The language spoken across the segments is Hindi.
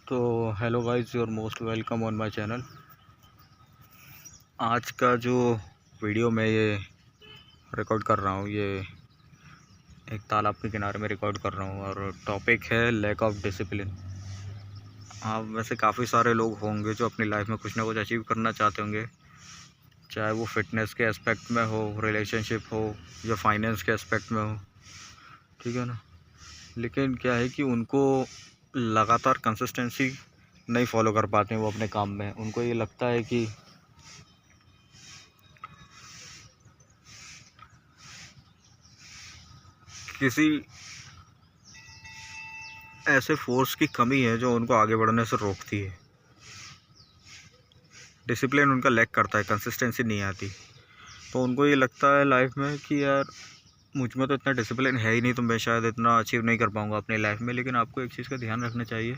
तो hello guys, your most welcome on my channel. आज का जो वीडियो मैं ये रिकॉर्ड कर रहा हूँ, ये एक तालाब के किनारे में रिकॉर्ड कर रहा हूँ और टॉपिक है लैक ऑफ डिसिप्लिन। आप वैसे काफ़ी सारे लोग होंगे जो अपनी लाइफ में कुछ ना कुछ अचीव करना चाहते होंगे, चाहे वो फिटनेस के एस्पेक्ट में हो, रिलेशनशिप हो या फाइनेंस के एस्पेक्ट में हो, ठीक है ना। लेकिन क्या है कि उनको लगातार कंसिस्टेंसी नहीं फॉलो कर पाते हैं वो अपने काम में। उनको ये लगता है कि किसी ऐसे फोर्स की कमी है जो उनको आगे बढ़ने से रोकती है। डिसिप्लिन उनका लैक करता है, कंसिस्टेंसी नहीं आती। तो उनको ये लगता है लाइफ में कि यार मुझ में तो इतना डिसिप्लिन है ही नहीं, तो मैं शायद इतना अचीव नहीं कर पाऊँगा अपनी लाइफ में। लेकिन आपको एक चीज़ का ध्यान रखना चाहिए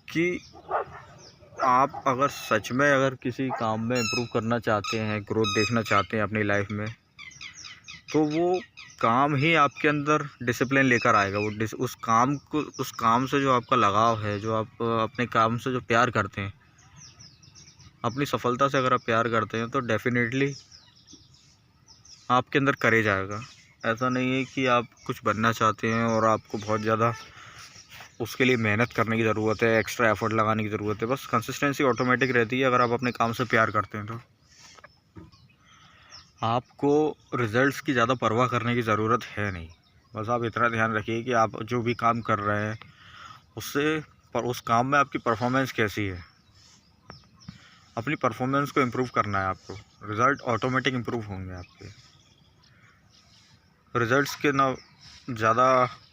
कि आप अगर सच में अगर किसी काम में इम्प्रूव करना चाहते हैं, ग्रोथ देखना चाहते हैं अपनी लाइफ में, तो वो काम ही आपके अंदर डिसिप्लिन लेकर आएगा। वो उस काम से जो आपका लगाव है, जो आप अपने काम से जो प्यार करते हैं, अपनी सफलता से अगर आप प्यार करते हैं, तो डेफिनेटली आपके अंदर करेज आएगा। ऐसा नहीं है कि आप कुछ बनना चाहते हैं और आपको बहुत ज़्यादा उसके लिए मेहनत करने की ज़रूरत है, एक्स्ट्रा एफर्ट लगाने की ज़रूरत है। बस कंसिस्टेंसी ऑटोमेटिक रहती है अगर आप अपने काम से प्यार करते हैं। तो आपको रिज़ल्ट्स की ज़्यादा परवाह करने की ज़रूरत है नहीं। बस आप इतना ध्यान रखिए कि आप जो भी काम कर रहे हैं उस काम में आपकी परफॉर्मेंस कैसी है। अपनी परफॉर्मेंस को इम्प्रूव करना है आपको, रिज़ल्ट ऑटोमेटिक इम्प्रूव होंगे आपके। रिज़ल्ट्स के ना ज़्यादा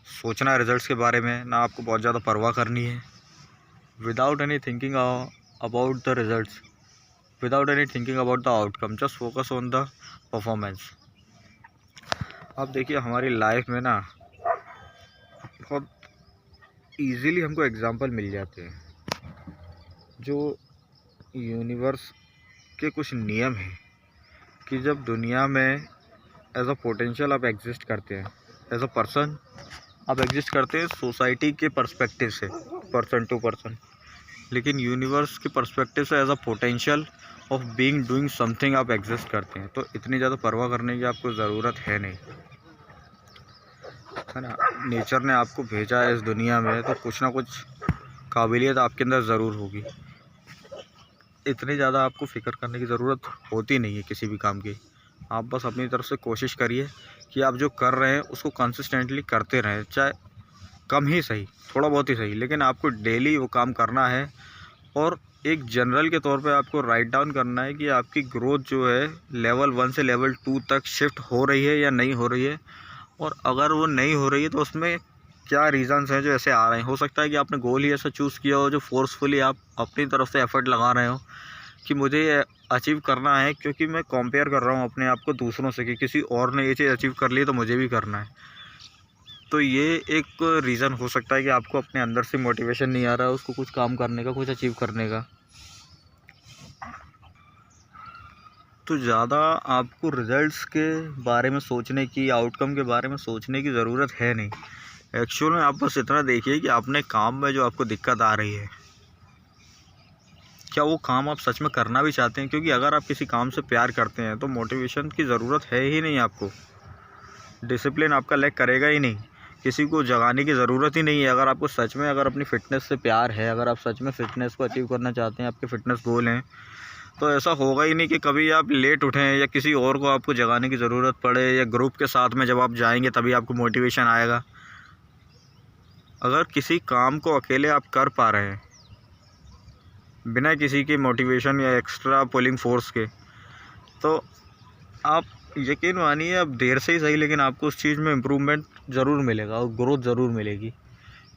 सोचना है रिज़ल्ट्स के बारे में, ना आपको बहुत ज़्यादा परवाह करनी है। Without any thinking about the results, without any thinking about the outcome, just focus on the performance. अब देखिए हमारी लाइफ में ना बहुत इजीली हमको एग्जांपल मिल जाते हैं, जो यूनिवर्स के कुछ नियम हैं कि जब दुनिया में एज अ पोटेंशियल आप एग्जिस्ट करते हैं, एज अ पर्सन आप एग्जिस्ट करते हैं सोसाइटी के पर्सपेक्टिव से, पर्सन टू पर्सन। लेकिन यूनिवर्स के पर्सपेक्टिव से as a potential of being doing something आप एग्जिस्ट करते हैं। तो इतनी ज़्यादा परवाह करने की आपको ज़रूरत है नहीं, है ना। नेचर ने आपको भेजा है इस दुनिया में, तो कुछ ना कुछ काबिलियत आपके अंदर ज़रूर होगी। इतनी ज़्यादा आपको फ़िक्र करने की ज़रूरत होती नहीं है किसी भी काम की। आप बस अपनी तरफ से कोशिश करिए कि आप जो कर रहे हैं उसको कंसिस्टेंटली करते रहें, चाहे कम ही सही, थोड़ा बहुत ही सही, लेकिन आपको डेली वो काम करना है। और एक जनरल के तौर पे आपको राइट डाउन करना है कि आपकी ग्रोथ जो है लेवल 1 से लेवल 2 तक शिफ्ट हो रही है या नहीं हो रही है। और अगर वो नहीं हो रही है तो उसमें क्या रीज़न्स हैं जो ऐसे आ रहे हैं। हो सकता है कि आपने गोल ही ऐसा चूज़ किया हो जो फोर्सफुली आप अपनी तरफ से एफ़र्ट लगा रहे हो कि मुझे ये अचीव करना है, क्योंकि मैं कंपेयर कर रहा हूँ अपने आप को दूसरों से कि किसी और ने ये चीज़ अचीव कर ली तो मुझे भी करना है। तो ये एक रीज़न हो सकता है कि आपको अपने अंदर से मोटिवेशन नहीं आ रहा है उसको कुछ काम करने का, कुछ अचीव करने का। तो ज़्यादा आपको रिज़ल्ट्स के बारे में सोचने की, आउटकम के बारे में सोचने की ज़रूरत है नहीं। एक्चुअल में आप बस इतना देखिए कि अपने काम में जो आपको दिक्कत आ रही है, क्या वो काम आप सच में करना भी चाहते हैं। क्योंकि अगर आप किसी काम से प्यार करते हैं तो मोटिवेशन की ज़रूरत है ही नहीं आपको। डिसिप्लिन आपका लैक करेगा ही नहीं, किसी को जगाने की ज़रूरत ही नहीं है। अगर आपको सच में अगर अपनी फ़िटनेस से प्यार है, अगर आप सच में फ़िटनेस को अचीव करना चाहते हैं, आपके फ़िटनेस गोल हैं, तो ऐसा होगा ही नहीं कि कभी आप लेट उठें या किसी और को आपको जगाने की ज़रूरत पड़े, या ग्रुप के साथ में जब आप जाएंगे तभी आपको मोटिवेशन आएगा। अगर किसी काम को अकेले आप कर पा रहे हैं बिना किसी की मोटिवेशन या एक्स्ट्रा पुलिंग फोर्स के, तो आप यकीन मानिए अब देर से ही सही, लेकिन आपको उस चीज़ में इम्प्रूवमेंट ज़रूर मिलेगा और ग्रोथ ज़रूर मिलेगी।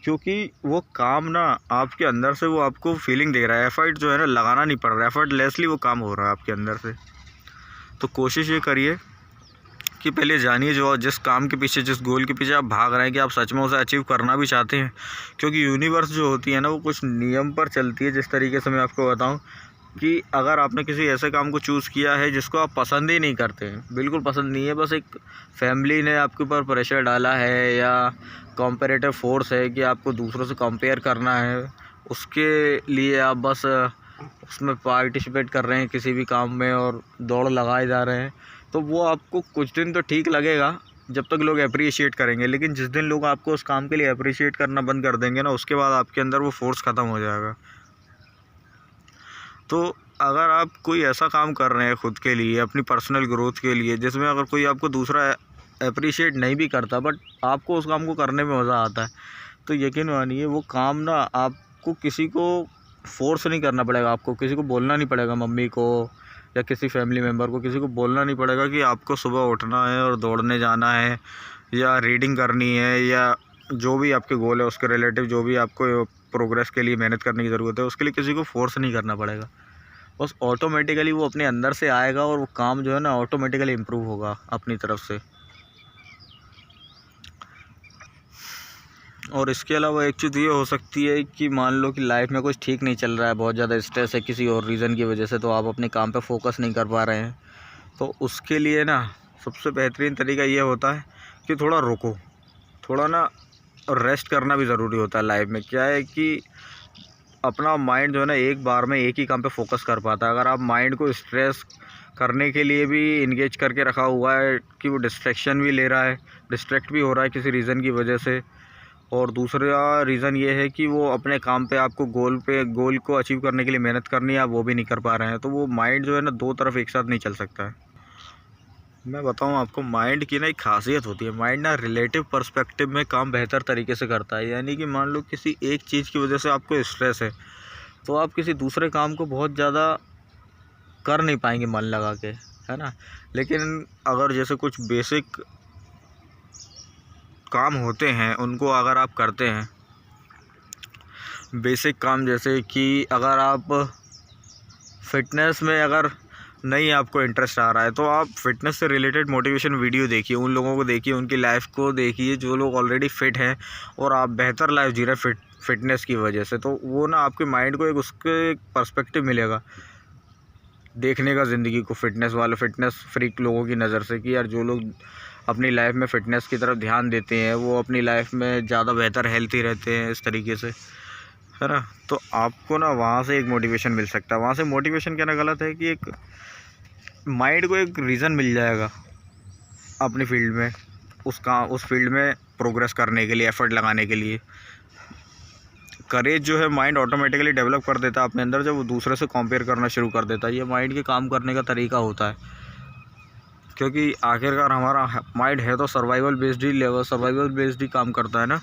क्योंकि वो काम ना आपके अंदर से वो आपको फीलिंग दे रहा है। एफ़र्ट जो है ना लगाना नहीं पड़ रहा है, एफर्टलेसली वो काम हो रहा है आपके अंदर से। तो कोशिश ये करिए कि पहले जानिए जो जिस काम के पीछे, जिस गोल के पीछे आप भाग रहे हैं, कि आप सच में उसे अचीव करना भी चाहते हैं। क्योंकि यूनिवर्स जो होती है ना, वो कुछ नियम पर चलती है। जिस तरीके से मैं आपको बताऊं कि अगर आपने किसी ऐसे काम को चूज़ किया है जिसको आप पसंद ही नहीं करते हैं, बिल्कुल पसंद नहीं है, बस एक फैमिली ने आपके ऊपर प्रेशर डाला है या कॉम्पेरेटिव फोर्स है कि आपको दूसरों से कंपेयर करना है, उसके लिए आप बस उसमें पार्टिसिपेट कर रहे हैं किसी भी काम में और दौड़ लगाए जा रहे हैं, तो वो आपको कुछ दिन तो ठीक लगेगा जब तक लोग अप्रिशिएट करेंगे, लेकिन जिस दिन लोग आपको उस काम के लिए अप्रिशिएट करना बंद कर देंगे ना, उसके बाद आपके अंदर वो फोर्स ख़त्म हो जाएगा। तो अगर आप कोई ऐसा काम कर रहे हैं खुद के लिए, अपनी पर्सनल ग्रोथ के लिए, जिसमें अगर कोई आपको दूसरा अप्रिशिएट नहीं भी करता बट आपको उस काम को करने में मज़ा आता है, तो यकीन मानिए वो काम ना आपको किसी को फोर्स नहीं करना पड़ेगा, आपको किसी को बोलना नहीं पड़ेगा, मम्मी को या किसी फैमिली मेम्बर को किसी को बोलना नहीं पड़ेगा कि आपको सुबह उठना है और दौड़ने जाना है या रीडिंग करनी है या जो भी आपके गोल है उसके रिलेटिव जो भी आपको प्रोग्रेस के लिए मेहनत करने की ज़रूरत है, उसके लिए किसी को फोर्स नहीं करना पड़ेगा। बस ऑटोमेटिकली वो अपने अंदर से आएगा और वो काम जो है ना ऑटोमेटिकली इम्प्रूव होगा अपनी तरफ से। और इसके अलावा एक चीज़ ये हो सकती है कि मान लो कि लाइफ में कुछ ठीक नहीं चल रहा है, बहुत ज़्यादा स्ट्रेस है किसी और रीज़न की वजह से, तो आप अपने काम पे फोकस नहीं कर पा रहे हैं, तो उसके लिए ना सबसे बेहतरीन तरीका ये होता है कि थोड़ा रुको, थोड़ा ना रेस्ट करना भी ज़रूरी होता है लाइफ में। क्या है कि अपना माइंड जो है ना एक बार में एक ही काम पे फोकस कर पाता है। अगर आप माइंड को स्ट्रेस करने के लिए भी इंगेज करके रखा हुआ है कि वो डिस्ट्रैक्शन भी ले रहा है, डिस्ट्रैक्ट भी हो रहा है किसी रीज़न की वजह से, और दूसरा रीज़न ये है कि वो अपने काम पे आपको गोल को अचीव करने के लिए मेहनत करनी है, आप वो भी नहीं कर पा रहे हैं, तो वो माइंड जो है ना दो तरफ एक साथ नहीं चल सकता है। मैं बताऊं आपको, माइंड की ना एक खासियत होती है, माइंड ना रिलेटिव पर्सपेक्टिव में काम बेहतर तरीके से करता है। यानी कि मान लो किसी एक चीज़ की वजह से आपको स्ट्रेस है, तो आप किसी दूसरे काम को बहुत ज़्यादा कर नहीं पाएंगे मन लगा के, है ना। लेकिन अगर जैसे कुछ बेसिक काम होते हैं उनको अगर आप करते हैं, बेसिक काम जैसे कि अगर आप फिटनेस में अगर नहीं आपको इंटरेस्ट आ रहा है, तो आप फिटनेस से रिलेटेड मोटिवेशन वीडियो देखिए, उन लोगों को देखिए, उनकी लाइफ को देखिए जो लोग ऑलरेडी फिट हैं और आप बेहतर लाइफ जी रहे हैं फिटनेस की वजह से, तो वो ना आपके माइंड को एक उसके पर्सपेक्टिव मिलेगा देखने का ज़िंदगी को, फिटनेस फ्रीक लोगों की नज़र से, कि यार जो लोग अपनी लाइफ में फ़िटनेस की तरफ ध्यान देते हैं वो अपनी लाइफ में ज़्यादा बेहतर हेल्थी रहते हैं, इस तरीके से, है ना। तो आपको ना वहाँ से एक मोटिवेशन मिल सकता है। वहाँ से मोटिवेशन कहना गलत है कि एक माइंड को एक रीज़न मिल जाएगा अपनी फील्ड में, उस फील्ड में प्रोग्रेस करने के लिए, एफ़र्ट लगाने के लिए। करेज जो है माइंड ऑटोमेटिकली डेवलप कर देता है अपने अंदर जब वो दूसरे से कंपेयर करना शुरू कर देता है। ये माइंड के काम करने का तरीका होता है, क्योंकि आखिरकार हमारा माइंड है तो सर्वाइवल बेस्ड ही काम करता है ना।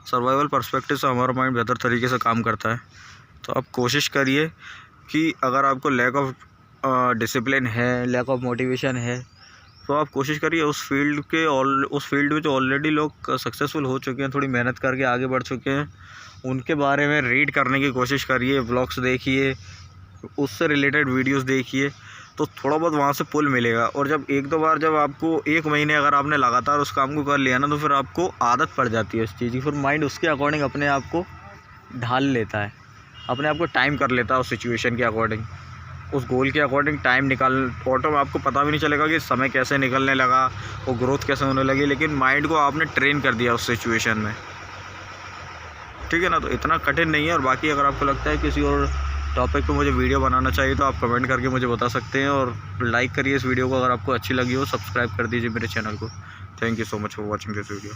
सर्वाइवल पर्सपेक्टिव से हमारा माइंड बेहतर तरीके से काम करता है। तो आप कोशिश करिए कि अगर आपको लैक ऑफ डिसिप्लिन है, लैक ऑफ मोटिवेशन है, तो आप कोशिश करिए उस फील्ड में जो ऑलरेडी लोग सक्सेसफुल हो चुके हैं, थोड़ी मेहनत करके आगे बढ़ चुके हैं, उनके बारे में रीड करने की कोशिश करिए, व्लॉग्स देखिए, उससे रिलेटेड वीडियोस देखिए, तो थोड़ा बहुत वहाँ से पुल मिलेगा। और जब एक दो बार, जब आपको 1 महीने अगर आपने लगातार उस काम को कर लिया ना, तो फिर आपको आदत पड़ जाती है उस चीज़ की, फिर माइंड उसके अकॉर्डिंग अपने आप को ढाल लेता है, अपने आप को टाइम कर लेता है उस सिचुएशन के अकॉर्डिंग, उस गोल के अकॉर्डिंग टाइम निकाल। ऑटो में आपको पता भी नहीं चलेगा कि समय कैसे निकलने लगा, वो ग्रोथ कैसे होने लगी, लेकिन माइंड को आपने ट्रेन कर दिया उस सिचुएशन में, ठीक है ना। तो इतना कठिन नहीं है। और बाकी अगर आपको लगता है किसी और टॉपिक पे मुझे वीडियो बनाना चाहिए तो आप कमेंट करके मुझे बता सकते हैं, और लाइक करिए इस वीडियो को, अगर आपको अच्छी लगी हो सब्सक्राइब कर दीजिए मेरे चैनल को। Thank you so much for watching this video.